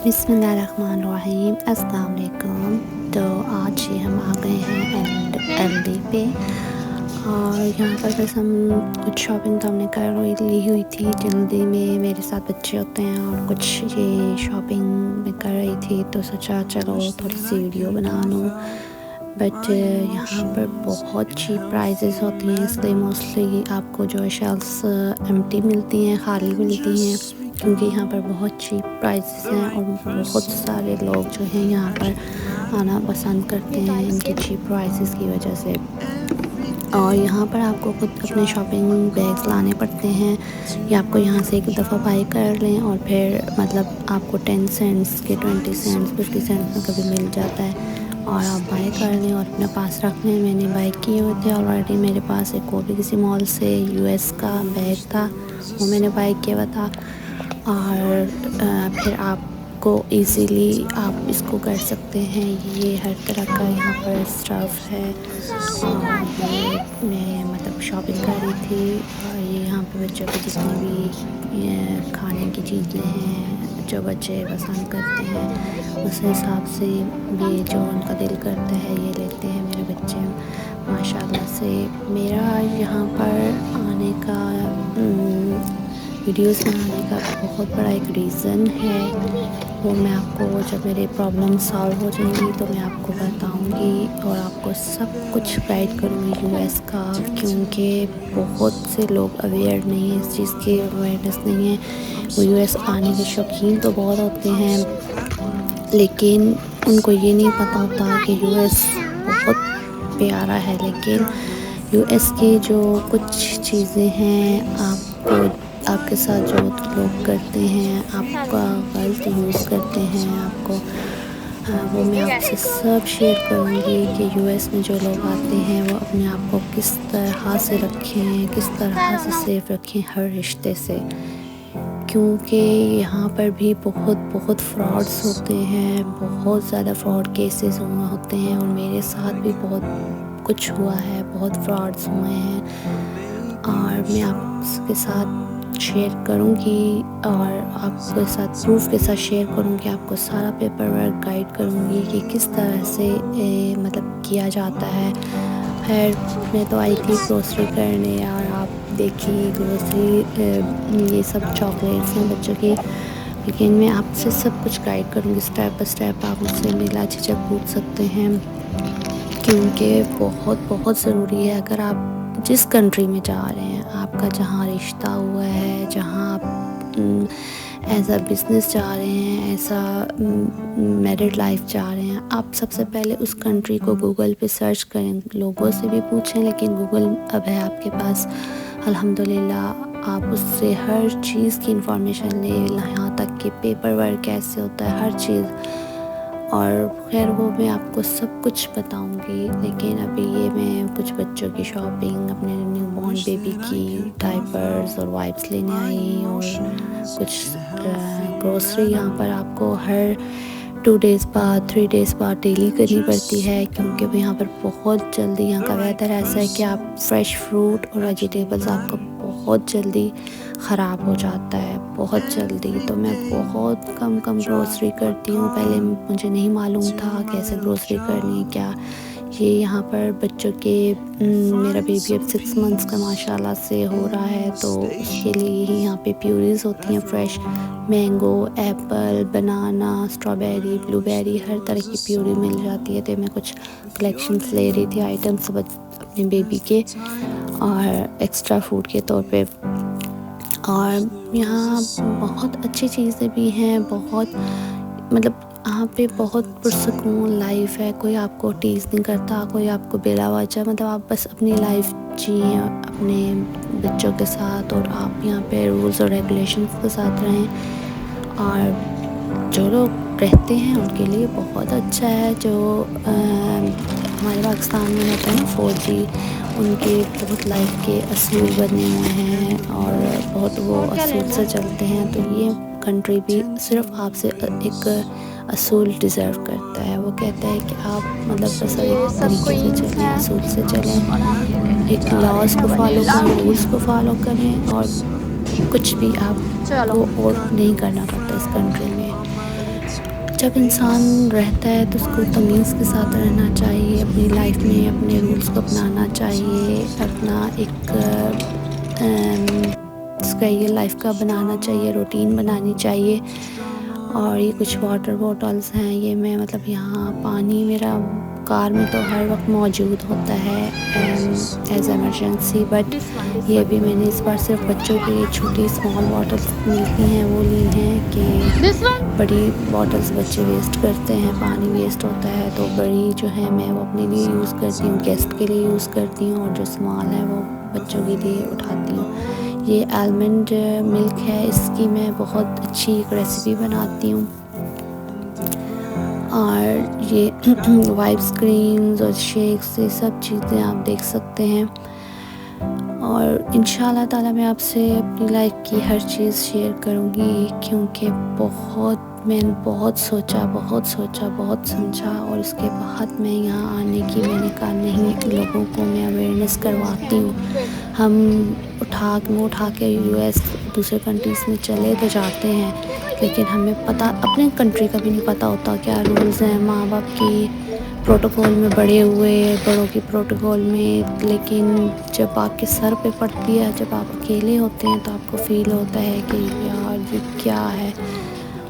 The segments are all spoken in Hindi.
बिस्मिल्लाहिर्रहमानिर्रहीम अस्सलाम वालेकुम। तो आज ही हम आ गए हैं एलडी पे और यहाँ पर बस हम कुछ शॉपिंग तो हमने कर ली हुई थी जल्दी में। मेरे साथ बच्चे होते हैं और कुछ ये शॉपिंग में कर रही थी तो सोचा चलो थोड़ी सी वीडियो बना लूँ। बट यहाँ पर बहुत चीप प्राइसेस होती हैं, इसलिए मोस्टली आपको जो शेल्फ्स एम्प्टी मिलती हैं, खाली मिलती हैं, क्योंकि यहाँ पर बहुत चीप प्राइसेस हैं और बहुत सारे लोग जो हैं यहाँ पर आना पसंद करते हैं इनके चीप प्राइसेस की वजह से। और यहाँ पर आपको खुद अपने शॉपिंग बैग्स लाने पड़ते हैं या आपको यहाँ से एक दफ़ा बाई कर लें और फिर मतलब आपको 10 सेंट्स के 20 सेंट्स 50 सेंट्स में कभी मिल जाता है और आप बाई कर लें और अपने पास रख लें। मैंने बाई किए हुए थे ऑलरेडी, मेरे पास एक और भी किसी मॉल से यूएस का बैग था, वो मैंने बाई किया हुआ था। और फिर आपको इजीली आप इसको कर सकते हैं। ये हर तरह का यहाँ पर स्टफ़ है और ये मैं मतलब शॉपिंग कर रही थी। और ये यहाँ पे बच्चों की जितनी भी खाने की चीज़ें हैं जो बच्चे पसंद करते हैं उस हिसाब से ये जो उनका दिल करता है ये लेते हैं मेरे बच्चे माशाल्लाह से। मेरा यहाँ पर आने का वीडियोस बनाने का बहुत बड़ा एक रीज़न है, वो मैं आपको जब मेरे प्रॉब्लम सॉल्व हो जाएंगी तो मैं आपको बताऊंगी और आपको सब कुछ गाइड करूंगी यूएस का, क्योंकि बहुत से लोग अवेयर नहीं है इस चीज़ की, अवेयरनेस नहीं है। वो यूएस आने के शौकीन तो बहुत होते हैं लेकिन उनको ये नहीं पता होता कि यूएस बहुत प्यारा है। लेकिन यूएस की जो कुछ चीज़ें हैं आपके साथ जो लोग करते हैं, आपका गलत यूज़ करते हैं आपको, वो मैं आपसे सब शेयर करूँगी कि यूएस में जो लोग आते हैं वो अपने आप को किस तरह से रखें, किस तरह से सेफ रखें हर रिश्ते से, क्योंकि यहाँ पर भी बहुत फ्रॉड्स होते हैं, बहुत ज़्यादा फ्रॉड केसेस होते हैं और मेरे साथ भी बहुत कुछ हुआ है, बहुत फ्रॉड्स हुए हैं। और मैं आपके साथ शेयर करूँगी और आपके साथ प्रूफ के साथ शेयर करूँगी, आपको सारा पेपर वर्क गाइड करूँगी कि किस तरह से मतलब किया जाता है। खैर मैं तो आई थी ग्रोसरी करने और आप देखिए ग्रोसरी ये सब चॉकलेट्स हैं बच्चों की, लेकिन मैं आपसे सब कुछ गाइड करूँगी स्टेप बाय स्टेप। आप मुझसे बिला झिझक पूछ सकते हैं क्योंकि बहुत ज़रूरी है। अगर आप जिस कंट्री में जा रहे हैं, आपका जहाँ रिश्ता हुआ है, जहाँ आप एज अ बिज़नेस जा रहे हैं, ऐसा मैरिड लाइफ जा रहे हैं, आप सबसे पहले उस कंट्री को गूगल पे सर्च करें। लोगों से भी पूछें लेकिन गूगल अब है आपके पास अल्हम्दुलिल्लाह, आप उससे हर चीज़ की इंफॉर्मेशन ले, यहाँ तक कि पेपर वर्क कैसे होता है, हर चीज़। और खैर वो मैं आपको सब कुछ बताऊंगी, लेकिन अभी ये मैं कुछ बच्चों की शॉपिंग, अपने न्यूबॉर्न बेबी की डायपर्स और वाइप्स लेने आई और कुछ ग्रोसरी यहाँ पर आपको हर 2 डेज़ बाद 3 डेज़ बाद डेली करनी पड़ती है, क्योंकि यहाँ पर बहुत जल्दी यहाँ का वेदर ऐसा है कि आप फ्रेश फ्रूट और वेजिटेबल्स आपको बहुत जल्दी ख़राब हो जाता है, बहुत जल्दी। तो मैं बहुत कम ग्रोसरी करती हूँ, पहले मुझे नहीं मालूम था कैसे ग्रोसरी करनी है क्या। ये यहाँ पर बच्चों के मेरा बेबी अब 6 मंथ्स का माशाल्लाह से हो रहा है, तो उसके लिए ही यहाँ पे प्यूरीज होती हैं फ्रेश, मैंगो, एप्पल, बनाना, स्ट्रॉबेरी, ब्लूबेरी, हर तरह की प्यूरी मिल जाती है। तो मैं कुछ कलेक्शंस ले रही थी आइटम्स अपने बेबी के और एक्स्ट्रा फूड के तौर पे। और यहाँ बहुत अच्छी चीज़ें भी हैं, बहुत मतलब यहाँ पे बहुत पुरसकून लाइफ है, कोई आपको टीज़ नहीं करता, कोई आपको बिला वजह, मतलब आप बस अपनी लाइफ जिए अपने बच्चों के साथ और आप यहाँ पे रूल्स और रेगुलेशंस के साथ रहें। और जो लोग रहते हैं उनके लिए बहुत अच्छा है, जो हमारे पाकिस्तान में रहते हैं 4G, उनके बहुत लाइफ के असूल बने हुए हैं और बहुत वो असूल से चलते हैं। तो ये कंट्री भी सिर्फ आपसे एक असूल डिज़र्व करता है। वो कहता है कि आप मतलब बस एक तरीके से चलें, असूल से चलें, एक लॉज को फॉलो करें, रूल्स को फॉलो करें और कुछ भी आपको और नहीं करना पड़ता इस कंट्री में। जब इंसान रहता है तो उसको तमीज़ के साथ रहना चाहिए, अपनी लाइफ में अपने रूल्स को अपनाना चाहिए, अपना एक इसका ये लाइफ का बनाना चाहिए, रूटीन बनानी चाहिए। और ये कुछ वाटर बॉटल्स हैं, ये मैं मतलब यहाँ पानी मेरा कार में तो हर वक्त मौजूद होता है एज़ एमरजेंसी, बट ये भी मैंने इस बार सिर्फ बच्चों के लिए छोटी स्मॉल बॉटल्स मिलती हैं वो ली हैं कि बड़ी बॉटल्स बच्चे वेस्ट करते हैं, पानी वेस्ट होता है, तो बड़ी जो है मैं वो अपने लिए यूज़ करती हूँ, गेस्ट के लिए यूज़ करती हूँ, और जो स्मॉल है वो बच्चों के लिए उठाती हूँ। ये आलमंड मिल्क है, इसकी मैं बहुत अच्छी एक रेसिपी बनाती हूँ। और ये वाइप्स क्रीम्स और शेक्स, ये सब चीज़ें आप देख सकते हैं। और इंशाल्लाह ताला मैं आपसे अपनी लाइफ की हर चीज़ शेयर करूँगी, क्योंकि मैंने बहुत सोचा, बहुत समझा, और उसके बाद मैं यहाँ आने की मैंने कहा नहीं, लोगों को मैं अवेयरनेस करवाती हूँ। हम उठा के यूएस दूसरे कंट्रीज़ में चले तो जाते हैं, लेकिन हमें पता अपने कंट्री का भी नहीं पता होता क्या रूल्स हैं, माँ बाप की प्रोटोकॉल में बड़े हुए, बड़ों की प्रोटोकॉल में, लेकिन जब आपके सर पे पड़ती है, जब आप अकेले होते हैं तो आपको फ़ील होता है कि यार ये क्या है।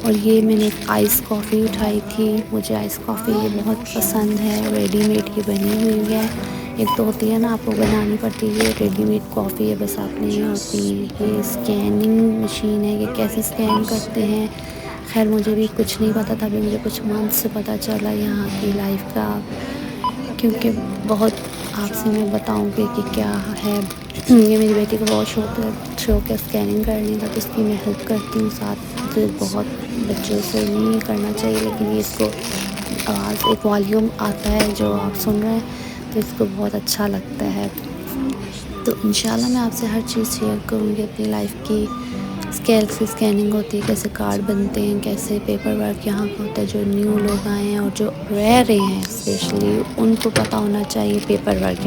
और ये मैंने एक आइस कॉफ़ी उठाई थी, मुझे आइस कॉफ़ी ये बहुत पसंद है, रेडीमेड की बनी हुई है। एक तो होती है ना आपको बनानी पड़ती है, रेडीमेड कॉफ़ी है, बस आपने ये होती है, ये स्कैनिंग मशीन है, ये कैसे स्कैन करते हैं, खैर मुझे भी कुछ नहीं पता था, अभी मुझे कुछ मंथ से पता चला यहाँ की लाइफ का, क्योंकि बहुत आपसे मैं बताऊँगी कि क्या है। ये मेरी बेटी को बहुत शौक है स्कैनिंग करने का, तो इसकी मैं हेल्प करती हूँ साथ। बहुत बच्चों से नहीं करना चाहिए, लेकिन ये इसको आवाज़ एक वॉल्यूम आता है जो आप सुन रहे हैं, तो इसको बहुत अच्छा लगता है। तो इंशाल्लाह मैं आपसे हर चीज़ शेयर करूँगी अपनी लाइफ की। स्केल से स्कैनिंग होती है, कैसे कार्ड बनते हैं, कैसे पेपर वर्क यहाँ का होता है, जो न्यू लोग आए हैं और जो रह रहे हैं स्पेशली उनको पता होना चाहिए पेपर वर्क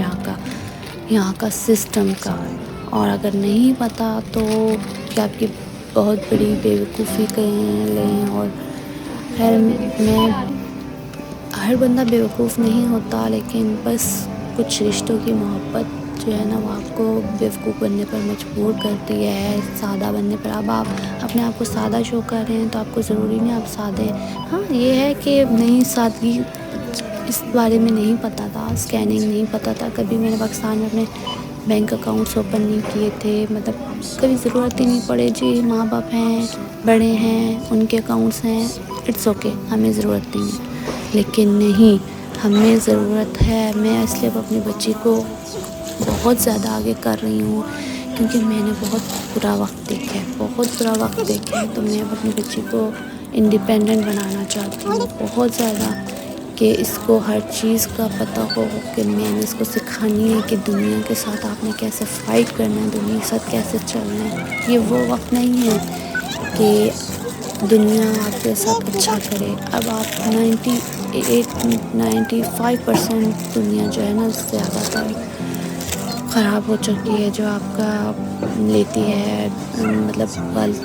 यहाँ का सिस्टम का। और अगर नहीं पता तो क्या आपकी बहुत बड़ी बेवकूफ़ी कह लें। और खैर मैं हर बंदा बेवकूफ़ नहीं होता, लेकिन बस कुछ रिश्तों की मोहब्बत जो है ना वो आपको बेवकूफ़ बनने पर मजबूर करती है, सादा बनने पर। अब आप अपने आप को सादा शो कर रहे हैं तो आपको ज़रूरी नहीं आप सादे हैं। हाँ ये है कि नहीं, सादगी इस बारे में नहीं पता था, स्कैनिंग नहीं पता था, कभी मैंने पाकिस्तान में अपने बैंक अकाउंट्स ओपन नहीं किए थे, मतलब कभी ज़रूरत ही नहीं पड़े जी, माँ बाप हैं, बड़े हैं, उनके अकाउंट्स हैं, इट्स ओके, हमें ज़रूरत नहीं है। लेकिन नहीं, हमें ज़रूरत है। मैं इसलिए अब अपनी बच्ची को बहुत ज़्यादा आगे कर रही हूँ, क्योंकि मैंने बहुत बुरा वक्त देखा है, बहुत बुरा वक्त देखा है, तो मैं अब अपनी बच्ची को इंडिपेंडेंट बनाना चाहती हूँ बहुत ज़्यादा, कि इसको हर चीज़ का पता हो, कि मैंने इसको सिखानी है कि दुनिया के साथ आपने कैसे फ़ाइट करना है, दुनिया के साथ कैसे चलना है। ये वो वक्त नहीं है कि दुनिया आपके साथ अच्छा करे। अब आप 95% दुनिया जो है ना ज़्यादातर ख़राब हो चुकी है, जो आपका लेती है, मतलब गलत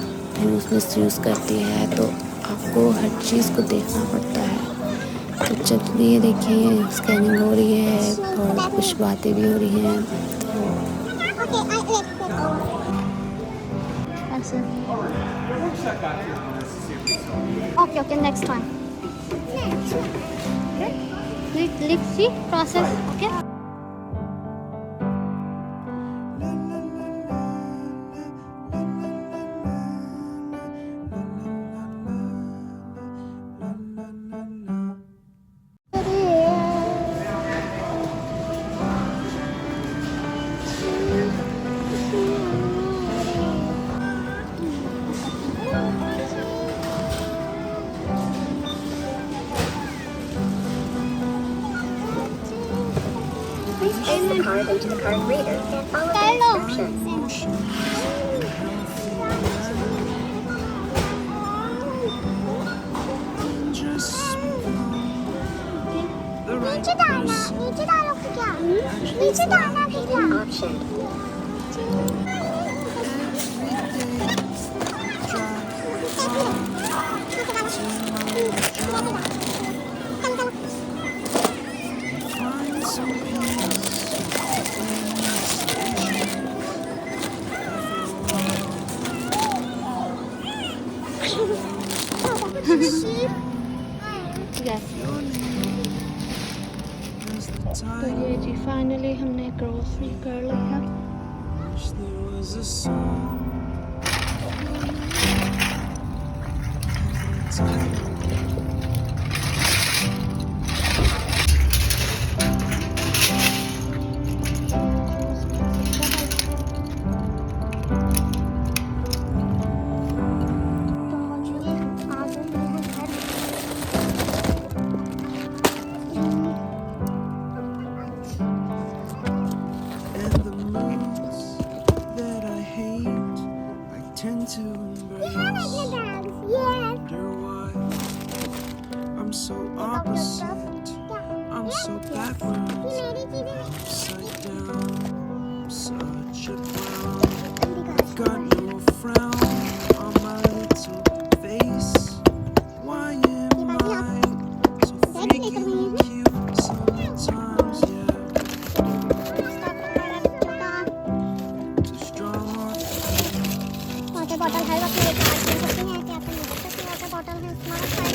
मिसयूज़ करती है, तो आपको हर चीज़ को देखना पड़ता है। तो चलिए देखिए, स्कैनिंग हो रही है और कुछ बातें भी हो रही हैं। Okay, next one. Let's see process. Okay. Place the card into the card reader and follow the instructions. नीचे डालो क्या? नीचे डालना भैया। Option. यस। तो ये जी फाइनली हमने ग्रोसरी कर ली है। And the moods that I hate, I tend to embrace. Wonder why I'm so opposite. I'm so backwards, upside down. I'm such a clown. I've got no frown on my little face. Why am I so freaking cute sometimes? Yeah, too strong. Water bottle हर वक्त मेरे पास में होती है कि आप नहीं देख सकते वाटर बॉटल है स्मॉल साइज